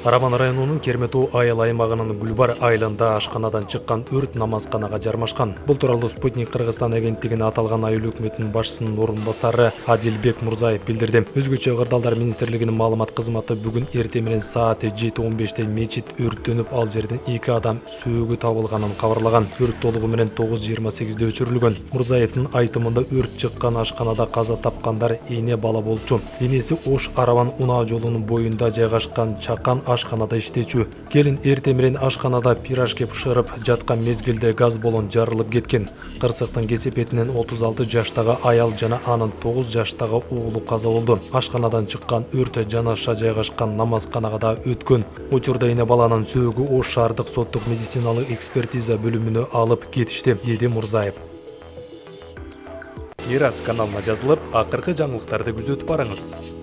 Араман районунун Кермету айыл аймагынын Гүлбар айылында ашканадан чыккан өрт намазканага жармашкан. Бул тууралуу Спутник Кыргызстан агенттигине аталган айыл өкмөтүнүн башчысынын орун басары Адилбек Мурзаев билдирди. Өзгөчө Кырдаалдар министрлигинин маалымат кызматы бүгүн эртең менен саат 7:15 мечит өрттөнүп, ал жерден 2 адам сөөгү табылганын кабарлаган. Өрт толугу менен 9:28 өчүрүлгөн. Мурзаевдин айтымында өрт чыккан ашканада каза тапкандар эне бала болчу. Энеси Ош Араван унаа жолунун боюнда жайгашкан чакан ашканада иштечү. Келин эртең менен ашканада пирожки бышырып жаткан мезгилде газ баллон жарылып кеткен. Кырсыктын кесепетинен 36 жаштагы аял жана анын 9 жаштагы уулу каза болду. Ашканадан чыккан өрт жанаша жайгашкан намазканага да өткөн. Учурда эне баланын сөөгү Ош шаардык соттук медициналык экспертиза бөлүмүнө алып кетишти, деди Мурзаев. Мирас каналына жазылып, акыркы жаңылыктарды күзөтүп барыңыз.